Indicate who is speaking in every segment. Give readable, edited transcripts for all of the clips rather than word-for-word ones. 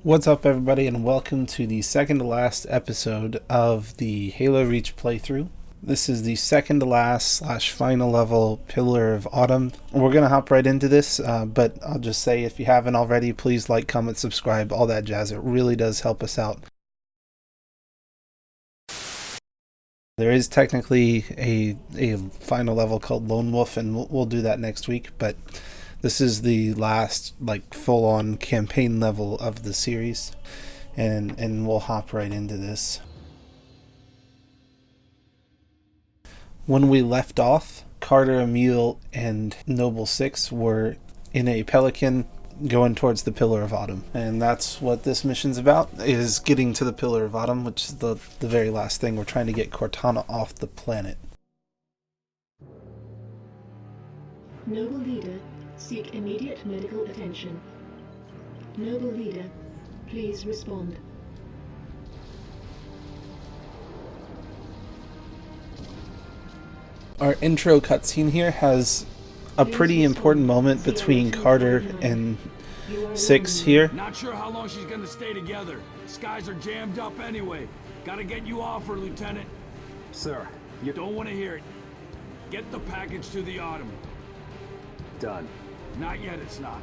Speaker 1: What's up, everybody, and welcome to the second to last episode of the Halo Reach playthrough. This is the second to last / final level Pillar of Autumn. We're going to hop right into this, but I'll just say, if you haven't already, please like, comment, subscribe, all that jazz. It really does help us out. There is technically a final level called Lone Wolf, and we'll do that next week, but this is the last full-on campaign level of the series, and we'll hop right into this. When we left off, Carter, Emil, and Noble 6 were in a Pelican going towards the Pillar of Autumn, and that's what this mission's about, is getting to the Pillar of Autumn, which is the very last thing. We're trying to get Cortana off the planet.
Speaker 2: Noble Leader, seek immediate medical attention. Noble Leader, please respond.
Speaker 1: Our intro cutscene here has a pretty important moment between Carter and 6 here.
Speaker 3: Not sure how long she's gonna stay together. Skies are jammed up anyway. Gotta get you off her, Lieutenant.
Speaker 4: Sir,
Speaker 3: You don't want to hear it. Get the package to the Autumn.
Speaker 4: done.
Speaker 3: Not yet, it's not.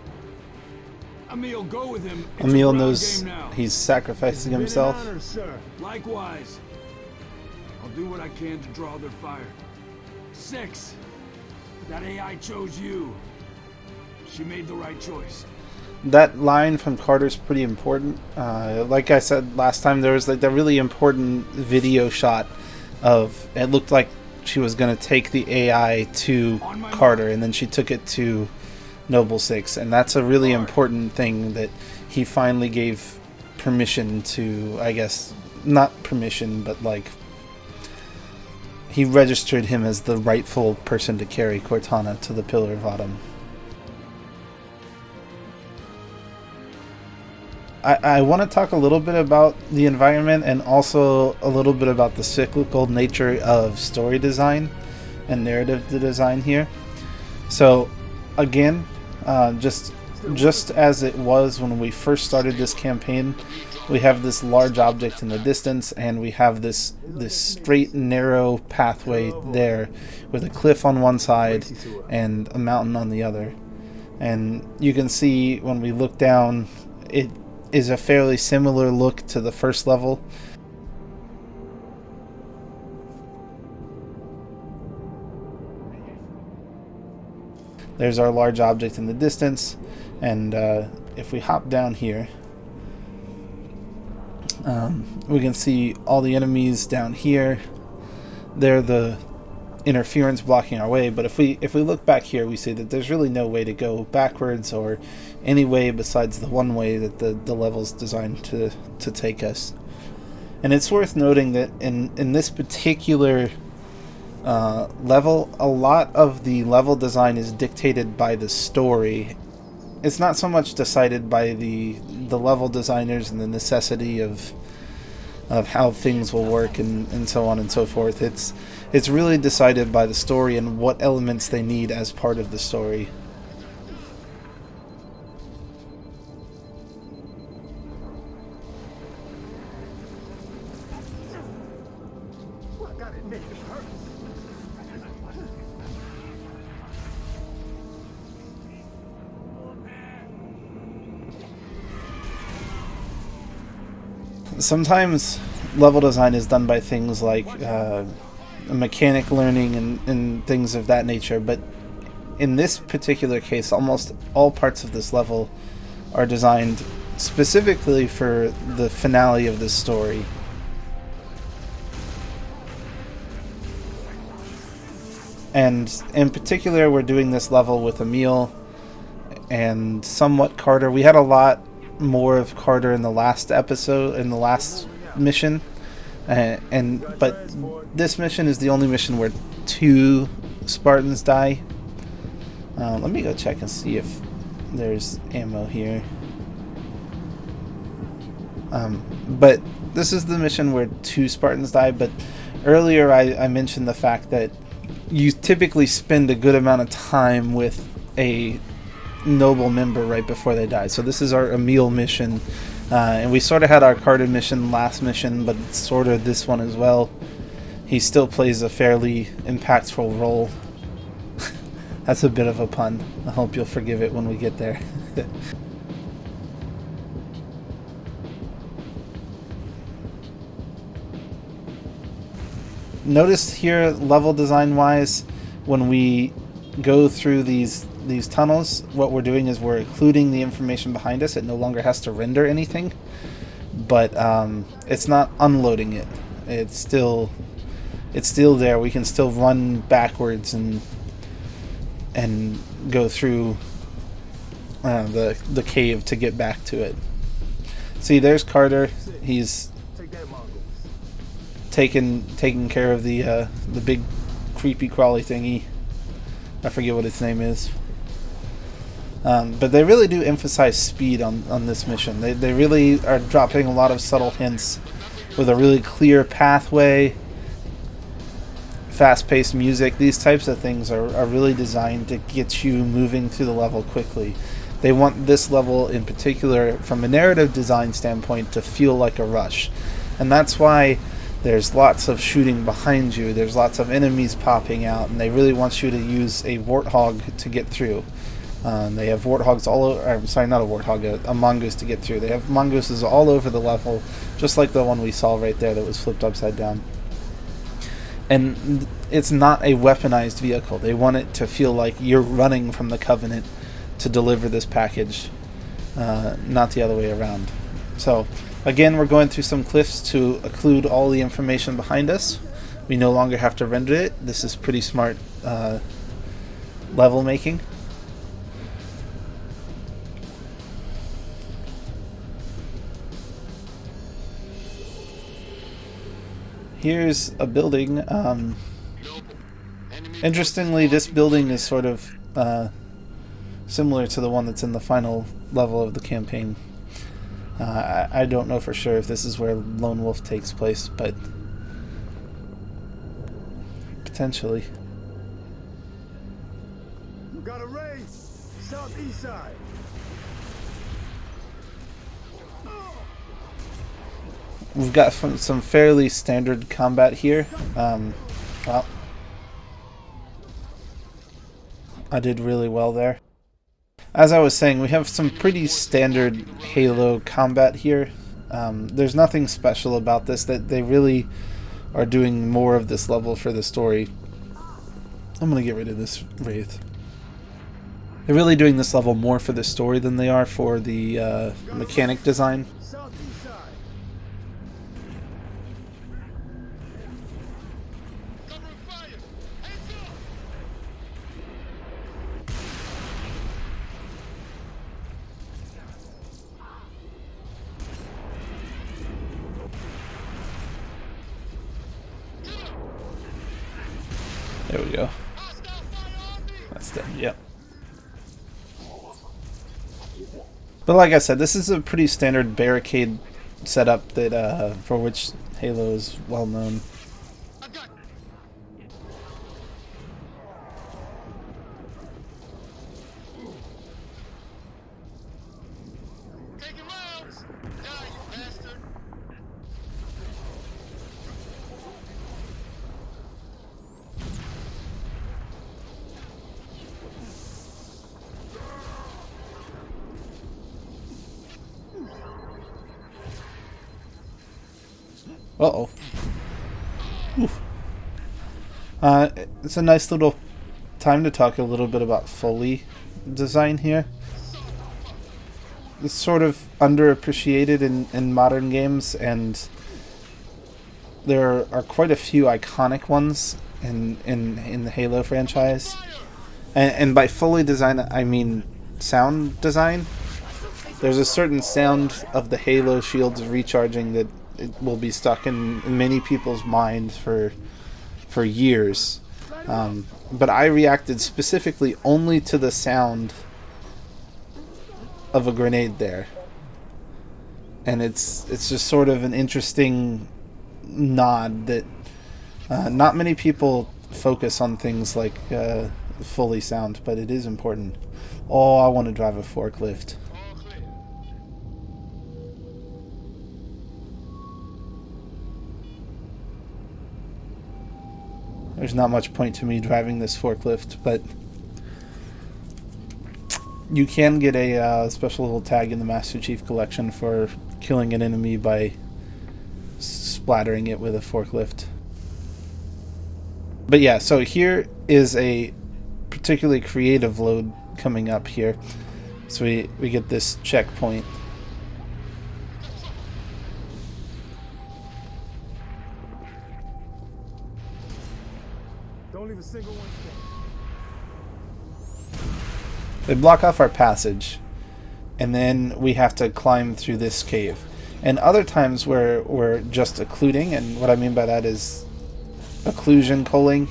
Speaker 3: Emil, go with him. It's a
Speaker 1: Emil
Speaker 3: ground
Speaker 1: knows
Speaker 3: game now.
Speaker 1: he's sacrificing himself.
Speaker 4: Been an honor, sir.
Speaker 3: Likewise. I'll do what I can to draw their fire. 6. That AI chose you. She made the right choice.
Speaker 1: That line from Carter's pretty important. Like I said last time, there was that really important video shot of, it looked like she was going to take the AI to Carter, and then she took it to Noble 6, and that's a really important thing, that he finally gave permission to, I guess, not permission, but he registered him as the rightful person to carry Cortana to the Pillar of Autumn. I want to talk a little bit about the environment, and also a little bit about the cyclical nature of story design and narrative design here. So again, just as it was when we first started this campaign, we have this large object in the distance, and we have this straight narrow pathway there with a cliff on one side and a mountain on the other. And you can see when we look down, it is a fairly similar look to the first level. There's our large object in the distance, and if we hop down here, we can see all the enemies down here. They're the interference blocking our way, but if we look back here, we see that there's really no way to go backwards, or any way besides the one way that the level's designed to take us. And it's worth noting that in this particular level, a lot of the level design is dictated by the story. It's not so much decided by the level designers and the necessity of how things will work and so on and so forth. It's really decided by the story and what elements they need as part of the story. Sometimes level design is done by things like mechanic learning and things of that nature, but in this particular case, almost all parts of this level are designed specifically for the finale of this story. And in particular, we're doing this level with Emil and somewhat Carter. We had a lot more of Carter in the last episode, in the last mission, but this mission is the only mission where 2 Spartans die. Let me go check and see if there's ammo here. But this is the mission where 2 Spartans die. But earlier I mentioned the fact that you typically spend a good amount of time with a noble member right before they die. So this is our Emil mission And we sort of had our carded mission last mission, but it's sort of this one as well. He still plays a fairly impactful role. That's a bit of a pun. I hope you'll forgive it when we get there. Notice here, level design wise, when we go through these tunnels, what we're doing is we're including the information behind us. It no longer has to render anything, but it's not unloading it. It's still there. We can still run backwards and go through the cave to get back to it. See, there's Carter. He's taking care of the big creepy crawly thingy. I forget what its name is. But they really do emphasize speed on this mission. They really are dropping a lot of subtle hints with a really clear pathway, fast-paced music. These types of things are really designed to get you moving through the level quickly. They want this level in particular, from a narrative design standpoint, to feel like a rush. And that's why there's lots of shooting behind you, there's lots of enemies popping out, and they really want you to use a warthog to get through. They have warthogs all over, I'm sorry, not a warthog, a mongoose to get through. They have mongooses all over the level, just like the one we saw right there that was flipped upside down. And it's not a weaponized vehicle. They want it to feel like you're running from the Covenant to deliver this package, not the other way around. So, again, we're going through some cliffs to include all the information behind us. We no longer have to render it. This is pretty smart level making. Here's a building. Interestingly, this building is sort of similar to the one that's in the final level of the campaign. I don't know for sure if this is where Lone Wolf takes place, but potentially.
Speaker 3: We got a raid! Southeast side!
Speaker 1: We've got some fairly standard combat here. Well, I did really well there. As I was saying, we have some pretty standard Halo combat here. There's nothing special about this. That they really are doing more of this level for the story. I'm gonna get rid of this Wraith. They're really doing this level more for the story than they are for the mechanic design. There we go. That's dead, yep. But like I said, this is a pretty standard barricade setup that for which Halo is well known. Uh-oh. It's a nice little time to talk a little bit about Foley design here. It's sort of underappreciated in modern games, and there are quite a few iconic ones in the Halo franchise. And by Foley design, I mean sound design. There's a certain sound of the Halo shields recharging that it will be stuck in many people's minds for years. But I reacted specifically only to the sound of a grenade there. And it's just sort of an interesting nod that not many people focus on things like Foley sound, but it is important. Oh, I want to drive a forklift. there's not much point to me driving this forklift, but you can get a special little tag in the Master Chief Collection for killing an enemy by splattering it with a forklift. But yeah, so here is a particularly creative load coming up here. So we get this checkpoint.
Speaker 3: Don't leave a single one standing.
Speaker 1: They block off our passage, and then we have to climb through this cave. And other times we're just occluding, and what I mean by that is occlusion culling.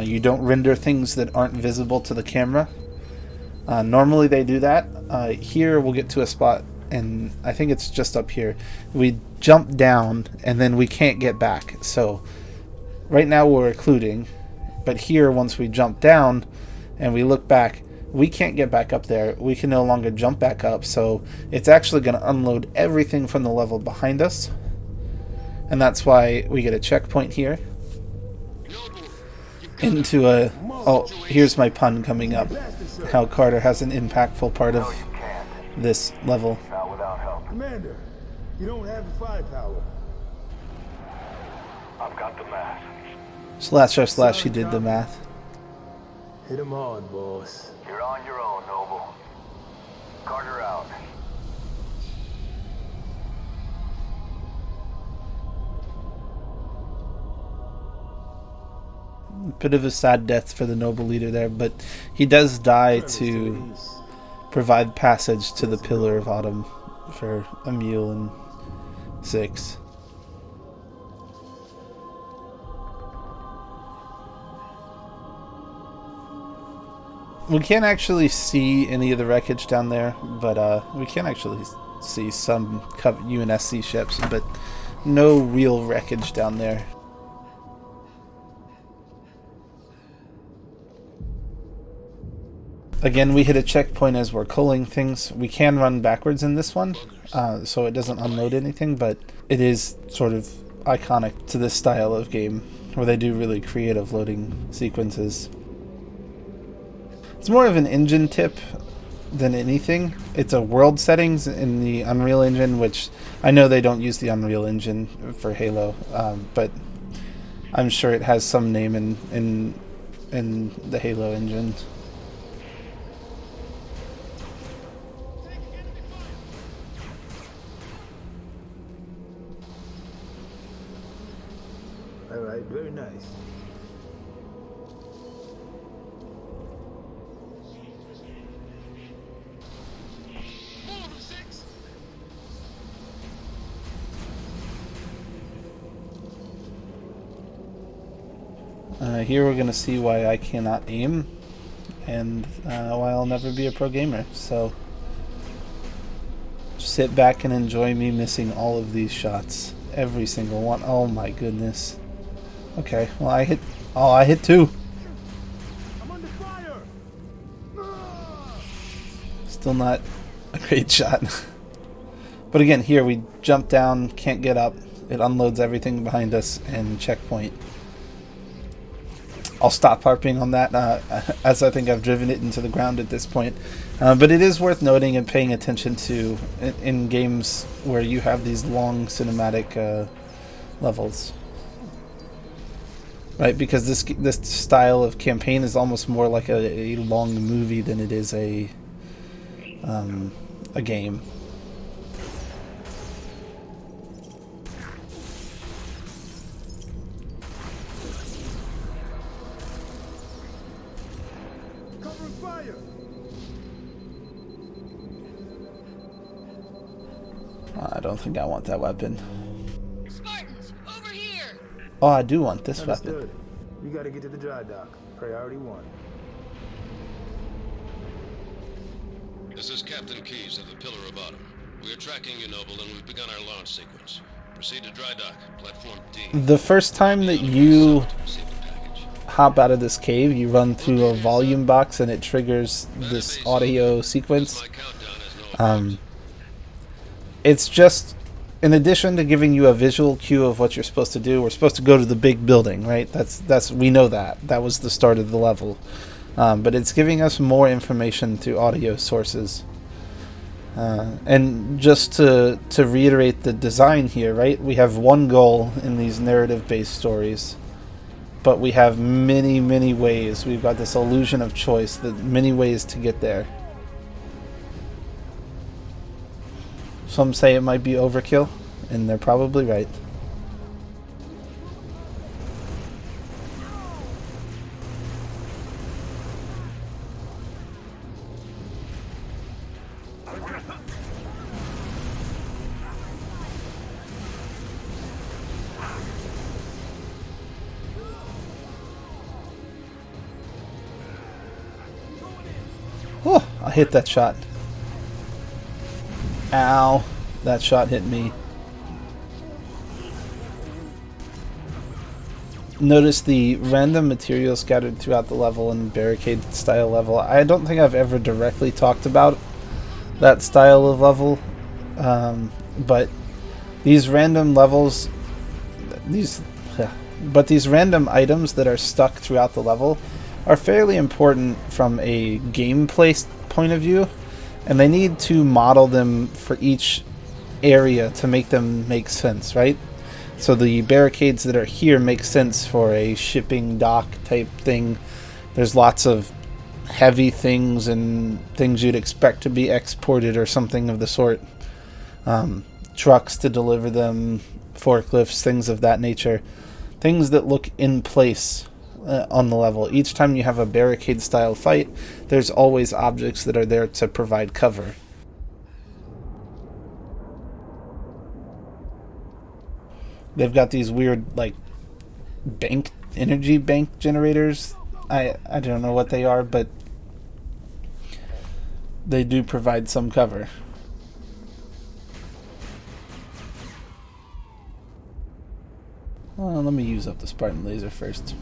Speaker 1: You don't render things that aren't visible to the camera. Normally they do that. Here we'll get to a spot, and I think it's just up here. We jump down, and then we can't get back. So right now we're occluding, but here once we jump down and we look back, we can't get back up there. We can no longer jump back up, so it's actually going to unload everything from the level behind us. And that's why we get a checkpoint here. Into a... Oh, here's my pun coming up. How Carter has an impactful part of this level.
Speaker 5: Not without help.
Speaker 3: Commander, you don't have the firepower.
Speaker 5: I've got the math.
Speaker 1: // he did the math.
Speaker 3: Hit him hard, boss.
Speaker 5: You're on your own, Noble. Carter out.
Speaker 1: Bit of a sad death for the noble leader there, but he does die to provide passage to the Pillar of Autumn for Emil and Six. We can't actually see any of the wreckage down there, but we can actually see some UNSC ships, but no real wreckage down there. Again, we hit a checkpoint as we're culling things. We can run backwards in this one, so it doesn't unload anything, but it is sort of iconic to this style of game, where they do really creative loading sequences. It's more of an engine tip than anything. It's a world settings in the Unreal Engine, which I know they don't use the Unreal Engine for Halo, but I'm sure it has some name in the Halo engine.
Speaker 3: Alright, very nice.
Speaker 1: Here we're going to see why I cannot aim, and why I'll never be a pro gamer. So sit back and enjoy me missing all of these shots. Every single one. Oh my goodness. Okay, well I hit... Oh, I hit two!
Speaker 3: I'm under fire!
Speaker 1: Still not a great shot. But again, here we jump down, can't get up. It unloads everything behind us, and checkpoint. I'll stop harping on that, as I think I've driven it into the ground at this point. But it is worth noting and paying attention to in games where you have these long cinematic levels. Right, because this style of campaign is almost more like a long movie than it is a game.
Speaker 3: Covering fire!
Speaker 1: I don't think I want that weapon.
Speaker 6: Spartans, over here!
Speaker 1: Oh, I do want this weapon.
Speaker 3: Understood. We gotta get to the dry dock. Priority 1.
Speaker 7: This is Captain Keyes of the Pillar of Autumn. We are tracking you, Noble, and we've begun our launch sequence. Proceed to dry dock, platform D.
Speaker 1: The first time that you hop out of this cave, you run through a volume box and it triggers this audio sequence. It's just in addition to giving you a visual cue of what you're supposed to do, we're supposed to go to the big building, right? That's we know that was the start of the level, but it's giving us more information through audio sources. And just to reiterate the design here, right? We have one goal in these narrative-based stories, but we have many ways. We've got this illusion of choice, that many ways to get there. Some say it might be overkill, and they're probably right. Oh, I hit that shot. Ow, that shot hit me. Notice the random material scattered throughout the level and barricade style level. I don't think I've ever directly talked about that style of level, but these random levels, these random items that are stuck throughout the level are fairly important from a gameplay point of view, and they need to model them for each area to make them make sense, right? So the barricades that are here make sense for a shipping dock type thing. There's lots of heavy things and things you'd expect to be exported or something of the sort. Trucks to deliver them, forklifts, things of that nature. Things that look in place on the level. Each time you have a barricade style fight, there's always objects that are there to provide cover. They've got these weird, like, energy bank generators. I don't know what they are, but they do provide some cover. Well, let me use up the Spartan laser first.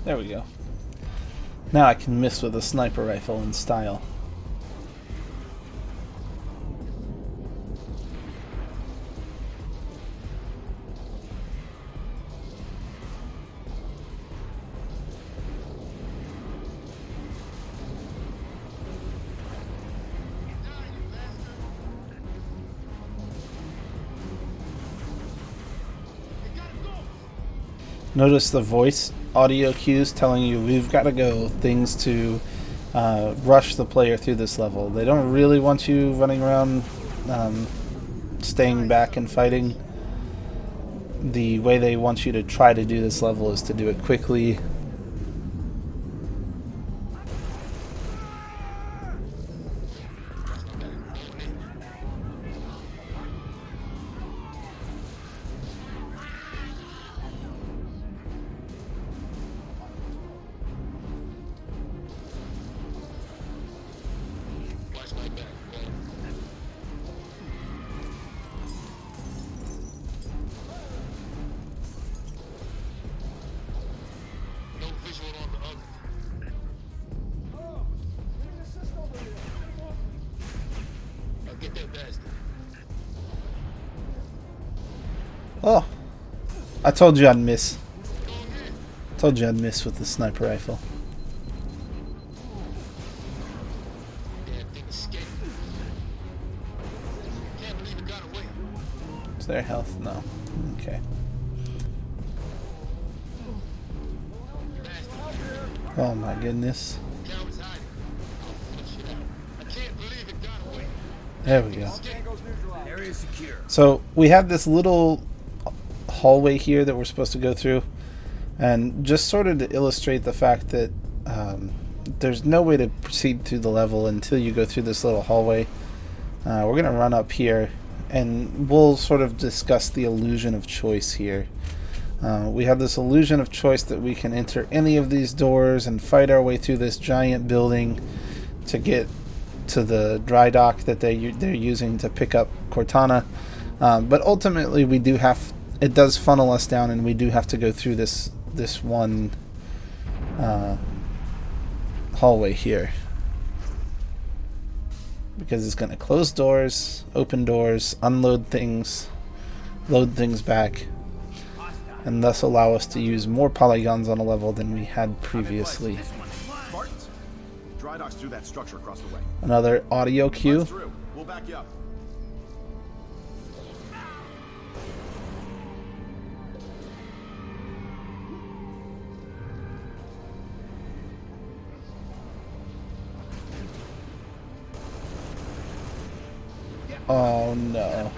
Speaker 1: There we go. Now I can miss with a sniper rifle in style. Notice the voice audio cues telling you we've got to go, things to rush the player through this level. They don't really want you running around staying back and fighting. The way they want you to try to do this level is to do it quickly. Oh, I told you I'd miss. Told you I'd miss with the sniper rifle. Is there health? No. Okay. Oh my goodness. There we go. So we have this little hallway here that we're supposed to go through, and just sort of to illustrate the fact that there's no way to proceed through the level until you go through this little hallway. We're going to run up here and we'll sort of discuss the illusion of choice here. We have this illusion of choice that we can enter any of these doors and fight our way through this giant building to get to the dry dock that they're using to pick up Cortana. But ultimately, we do have, it does funnel us down, and we do have to go through this one hallway here, because it's going to close doors, open doors, unload things, load things back, and thus allow us to use more polygons on a level than we had previously.
Speaker 8: Spartans, dry docks through that structure across the way.
Speaker 1: Another audio cue.
Speaker 8: We'll back you up.
Speaker 1: Oh no.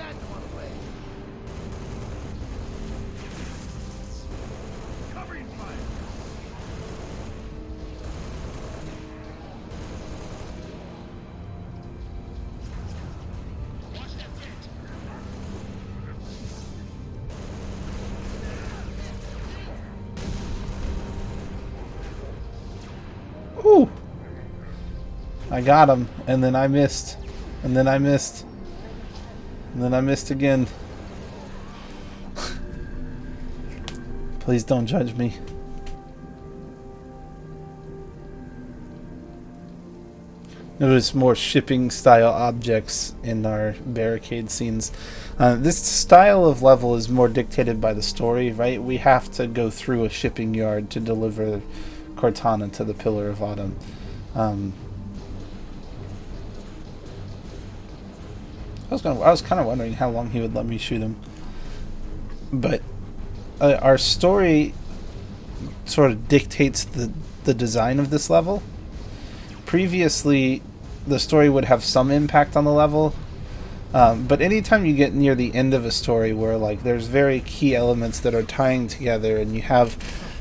Speaker 1: Whew. I got him, and then I missed, and then I missed. And then I missed again. Please don't judge me. Notice more shipping style objects in our barricade scenes. This style of level is more dictated by the story, right? We have to go through a shipping yard to deliver Cortana to the Pillar of Autumn. I was kind of wondering how long he would let me shoot him, but our story sort of dictates the design of this level. Previously, the story would have some impact on the level, but anytime you get near the end of a story where like there's very key elements that are tying together, and you have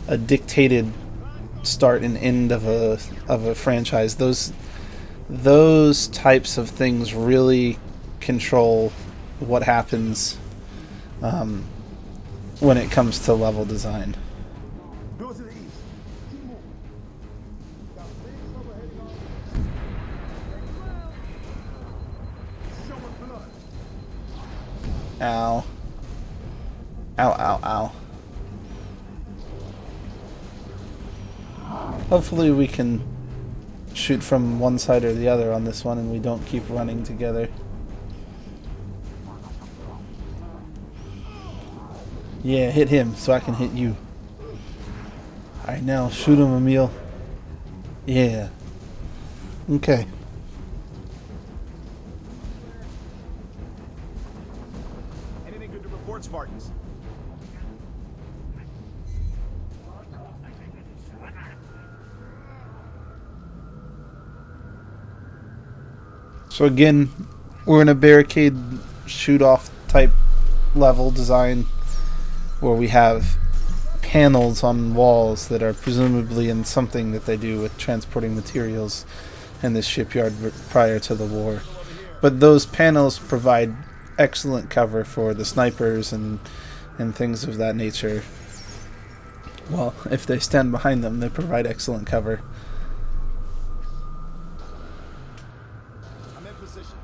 Speaker 1: a dictated start and end of a franchise, those types of things really control what happens when it comes to level design.
Speaker 8: Go to the east. Keep moving. Got big trouble heading on. Show us blood.
Speaker 1: Ow. Ow, ow, ow. Hopefully we can shoot from one side or the other on this one, and we don't keep running together. Yeah, hit him so I can hit you. Alright, now shoot him, Emil. Yeah. Okay.
Speaker 8: Anything good to report, Spartans?
Speaker 1: So again, we're in a barricade shoot-off type level design, where we have panels on walls that are presumably in something that they do with transporting materials in this shipyard prior to the war. But those panels provide excellent cover for the snipers and things of that nature. Well, if they stand behind them, they provide excellent cover.
Speaker 8: I'm in position.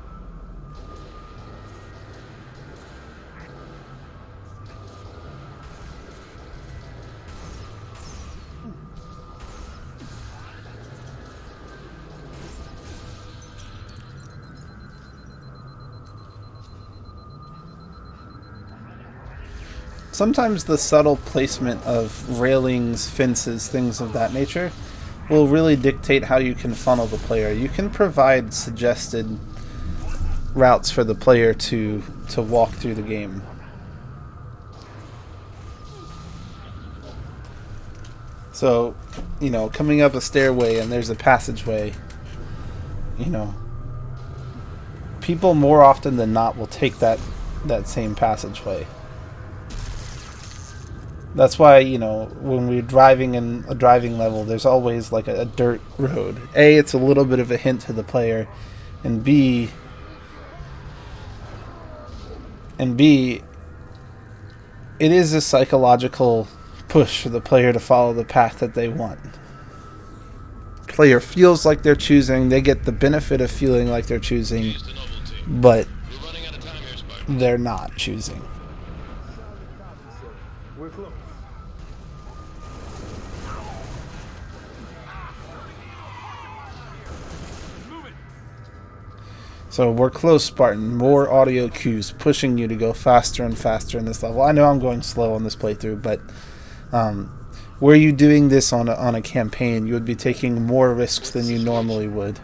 Speaker 1: Sometimes the subtle placement of railings, fences, things of that nature will really dictate how you can funnel the player. You can provide suggested routes for the player to walk through the game. So, you know, coming up a stairway and there's a passageway, you know, people more often than not will take that same passageway. That's why, you know, when we're driving in a driving level, there's always like a dirt road. A, it's a little bit of a hint to the player, and B, it is a psychological push for the player to follow the path that they want. player feels like they're choosing. They get the benefit of feeling like they're choosing, but
Speaker 7: We're running out of time here, Spartan.
Speaker 1: they're not choosing.
Speaker 8: Solid copy, sir. We're close.
Speaker 3: Move it.
Speaker 1: So we're close, Spartan. More audio cues pushing you to go faster and faster in this level. I know I'm going slow on this playthrough, but were you doing this on a campaign, you would be taking more risks than you normally would.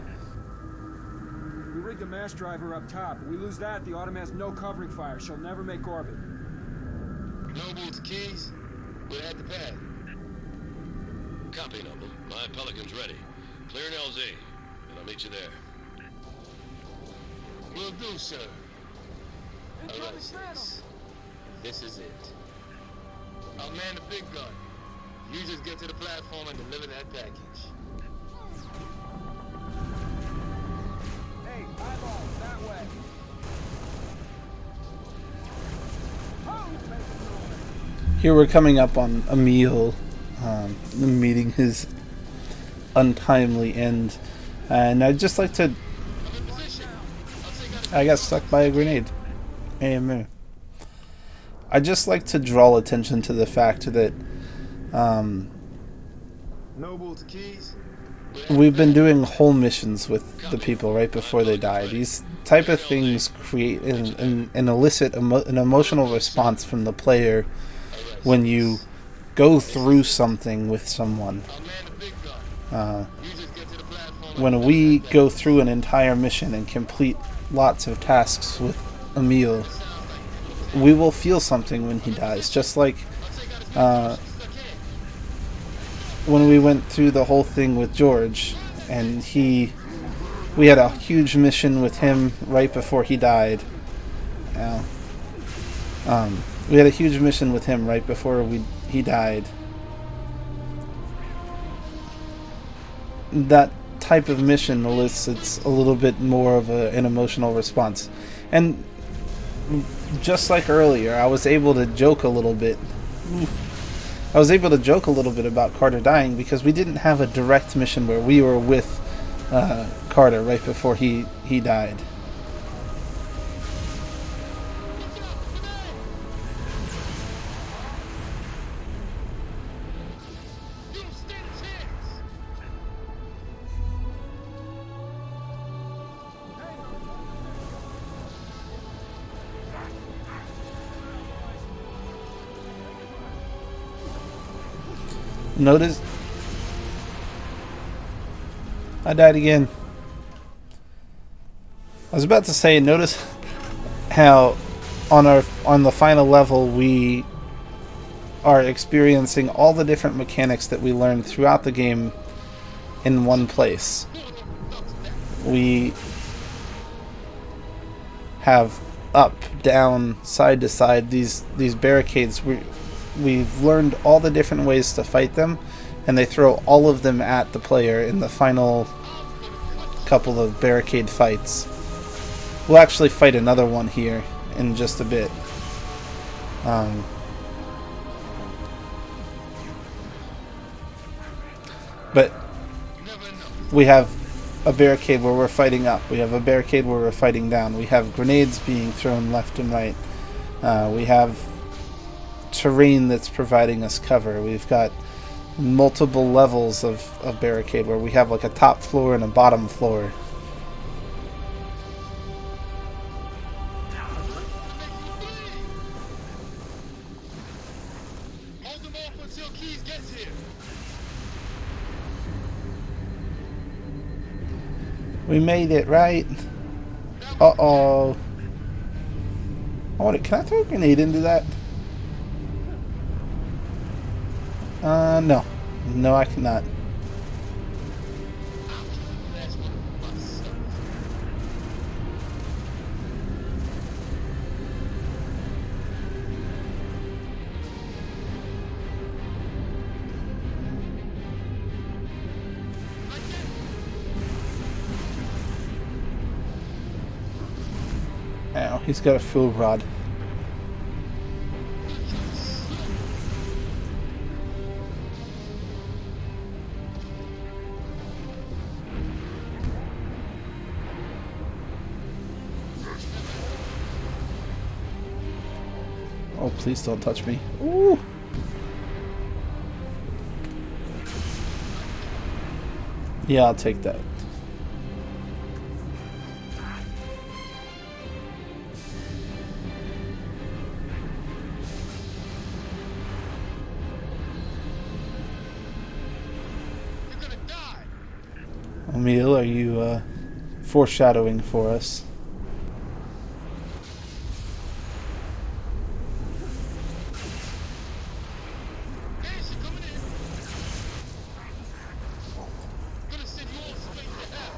Speaker 9: We rigged the mass driver up top. If we lose that, the Autumn has no covering fire. She'll never make orbit.
Speaker 7: Noble to Keys. We're at the pad. Copy, Noble. My Pelican's ready. Clear an LZ, and I'll meet you there. Will do, sir. Alright, Six. This is it. I'll man the big gun. You just get to the platform and deliver that package.
Speaker 9: Hey, eyeballs, that way.
Speaker 1: Here we're coming up on Emil meeting his untimely end, and I'd just like to... I got stuck by a grenade. AMU. I'd just like to draw attention to the fact that
Speaker 7: Noble to Keys.
Speaker 1: we've been doing whole missions with the people right before they die. These type of things create and elicit an emotional response from the player when you go through something with someone. When we go through an entire mission and complete lots of tasks with Emil, we will feel something when he dies, just like when we went through the whole thing with George, and we had a huge mission with him right before he died. We had a huge mission with him right before he died. That type of mission elicits a little bit more of an emotional response, and just like earlier, I was able to joke a little bit. I was able to joke a little bit about Carter dying because we didn't have a direct mission where we were with Carter right before he died. Notice I died again. I was about to say, notice how on the final level we are experiencing all the different mechanics that we learned throughout the game in one place. We have up, down, side to side these barricades. We've learned all the different ways to fight them, and they throw all of them at the player in the final couple of barricade fights. We'll actually fight another one here in just a bit. But we have a barricade where we're fighting up. We have a barricade where we're fighting down. We have grenades being thrown left and right. We have terrain that's providing us cover. We've got multiple levels of barricade where we have like a top floor and a bottom floor.
Speaker 7: Hold them off until Keys gets here.
Speaker 1: We made it, right? Uh-oh. Can I throw a grenade into that? No. No, I cannot. Ow, he's got a full rod. Oh, please don't touch me. Ooh. Yeah, I'll take that.
Speaker 7: You're gonna die.
Speaker 1: Emil, are you foreshadowing for us?
Speaker 7: Hey, she's coming in. Gonna send you all straight to hell.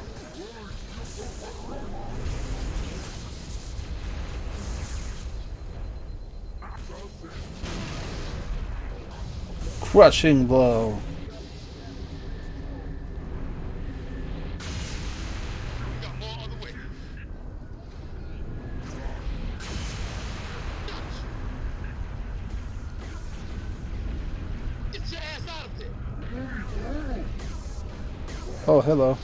Speaker 1: Crushing blow.
Speaker 7: We got more on the way. Get your ass out of there.
Speaker 1: Oh, hello.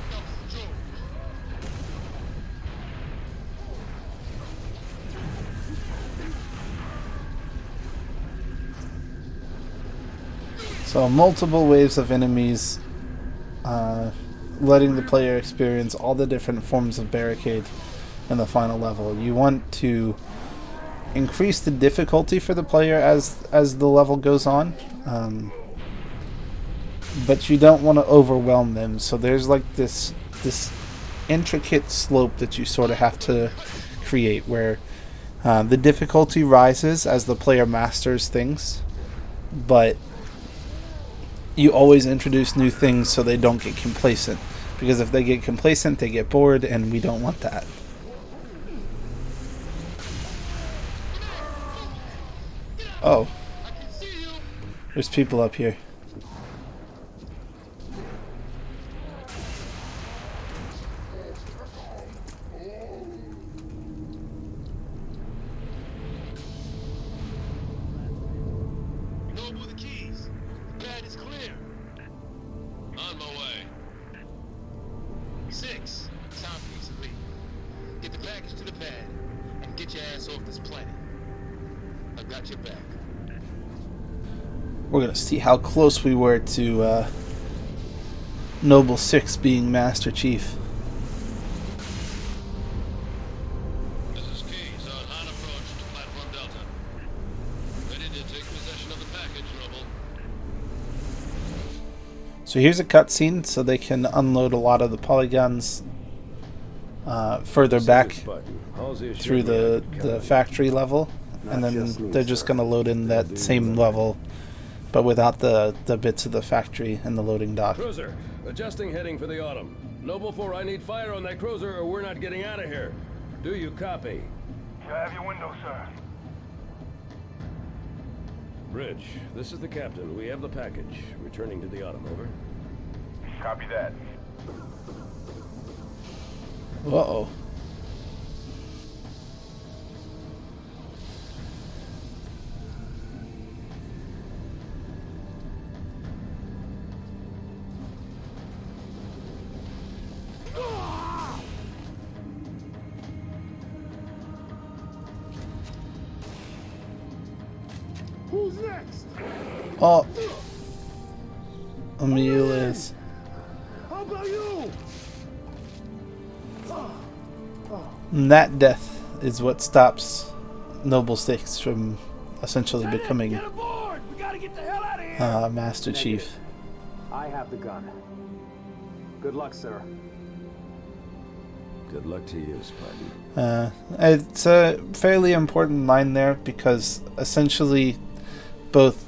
Speaker 7: That was a joke.
Speaker 1: So multiple waves of enemies, letting the player experience all the different forms of barricade in the final level. You want to increase the difficulty for the player as the level goes on, but you don't want to overwhelm them. So there's like this intricate slope that you sort of have to create, where the difficulty rises as the player masters things, but you always introduce new things so they don't get complacent. Because if they get complacent, they get bored, and we don't want that. Oh.
Speaker 7: I can see you.
Speaker 1: There's people up here.
Speaker 7: Noble, the keys. The pad is clear. On my way. 6. Timepiece elite. Get the package to the pad and get your ass off this planet. I've got your back.
Speaker 1: We're gonna see how close we were to Noble 6 being Master Chief.
Speaker 7: This is Keys on hot approach to Platform Delta. Ready to take possession of the package, Noble.
Speaker 1: So here's a cutscene so they can unload a lot of the polygons further back through the factory level, and then they're just going to load in that same level, but without the bits of the factory and the loading dock.
Speaker 10: Cruiser, adjusting heading for the Autumn. Noble 4, I need fire on that cruiser or we're not getting out of here. Do you copy?
Speaker 5: You have your window, sir.
Speaker 10: Bridge, this is the captain. We have the package. Returning to the Autumn, over.
Speaker 5: Copy that.
Speaker 1: Uh-oh.
Speaker 8: Who's next?
Speaker 1: Oh. Emil is.
Speaker 8: How about you?
Speaker 1: And that death is what stops Noble 6 from essentially becoming
Speaker 8: Get aboard! We gotta get the hell out of here!
Speaker 1: Master Chief.
Speaker 4: I have the gun. Good luck, sir.
Speaker 10: Good luck to you, Spartan.
Speaker 1: It's a fairly important line there because essentially both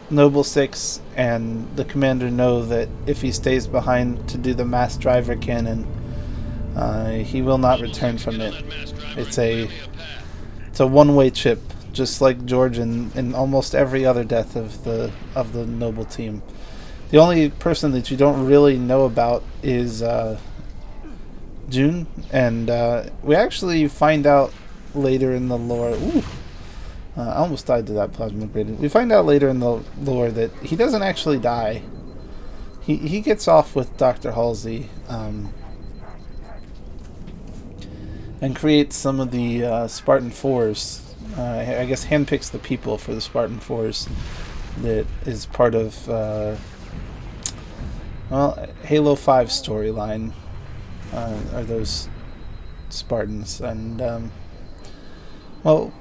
Speaker 1: Noble 6 and the commander know that if he stays behind to do the mass driver cannon, he will not return from it. It's a one-way trip, just like George in almost every other death of the Noble team. The only person that you don't really know about is June, and we actually find out later in the lore. Ooh, I almost died to that plasma grenade. We find out later in the lore that he doesn't actually die. He gets off with Dr. Halsey, and creates some of the Spartan 4s. I guess handpicks the people for the Spartan 4s that is part of well, Halo 5 storyline are those Spartans, and well,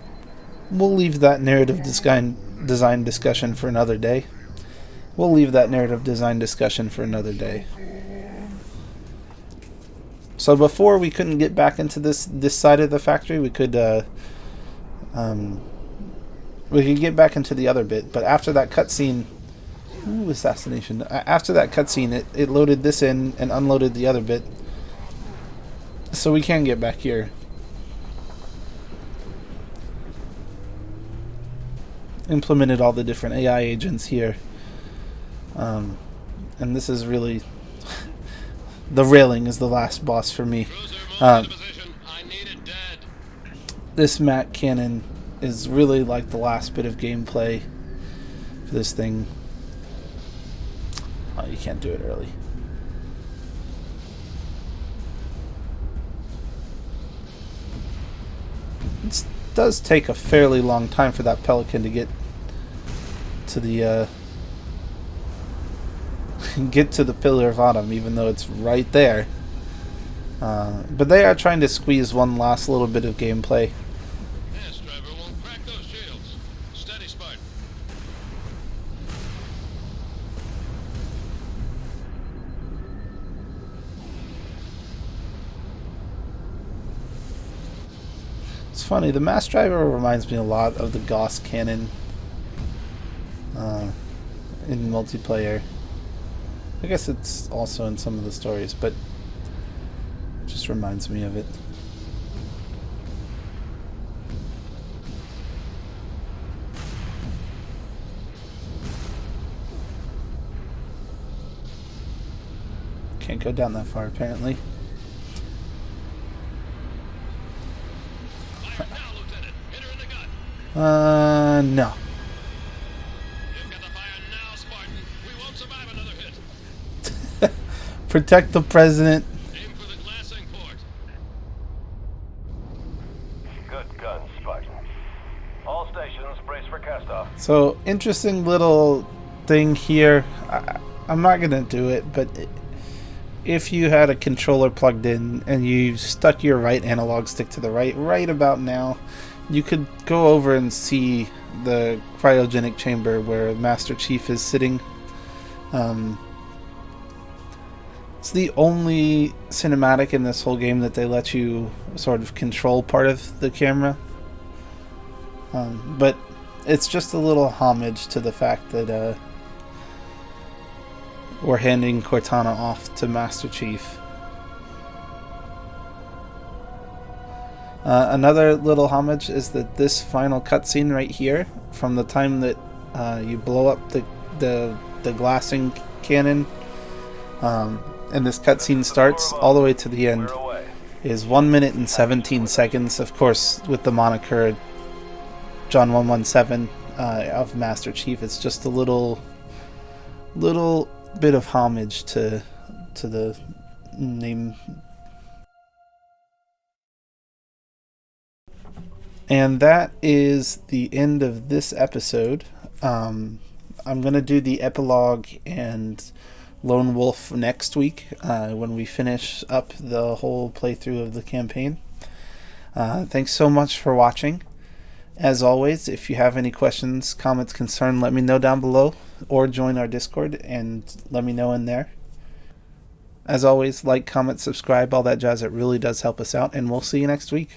Speaker 1: we'll leave that narrative design discussion for another day. So before, we couldn't get back into this side of the factory. We could get back into the other bit, but after that cutscene, assassination. After that cutscene, it loaded this in and unloaded the other bit, so we can get back here. Implemented all the different AI agents here, and this is really the railing is the last boss for me. This Mac cannon is really like the last bit of gameplay for this thing. Oh, you can't do it early. It does take a fairly long time for that pelican to get to the Pillar of Autumn, even though it's right there. But they are trying to squeeze one last little bit of gameplay.
Speaker 7: Yes, driver won't crack those shields. Steady, Spartan.
Speaker 1: It's funny, the Mass Driver reminds me a lot of the Gauss cannon in multiplayer. I guess it's also in some of the stories, but it just reminds me of it. Can't go down that far, apparently.
Speaker 7: Fire now, Lieutenant. Hit her in the gut.
Speaker 1: No.
Speaker 7: You've got the fire now, Spartan. We won't survive another hit.
Speaker 1: Protect the president.
Speaker 7: Aim for the glassing port.
Speaker 5: Good guns, Spartan. All stations, brace for cast-off.
Speaker 1: So, interesting little thing here. I'm not going to do it, but if you had a controller plugged in and you stuck your right analog stick to the right about now, you could go over and see the cryogenic chamber where Master Chief is sitting. It's the only cinematic in this whole game that they let you sort of control part of the camera. But it's just a little homage to the fact that we're handing Cortana off to Master Chief. Another little homage is that this final cutscene right here, from the time that you blow up the glassing cannon, and this cutscene starts all the way to the end, is 1 minute and 17 seconds. Of course, with the moniker John 117 of Master Chief, it's just a little bit of homage to the name. And that is the end of this episode. I'm going to do the epilogue and Lone Wolf next week when we finish up the whole playthrough of the campaign. Thanks so much for watching. As always, if you have any questions, comments, concern, let me know down below, or join our Discord and let me know in there. As always, like, comment, subscribe, all that jazz. It really does help us out, and we'll see you next week.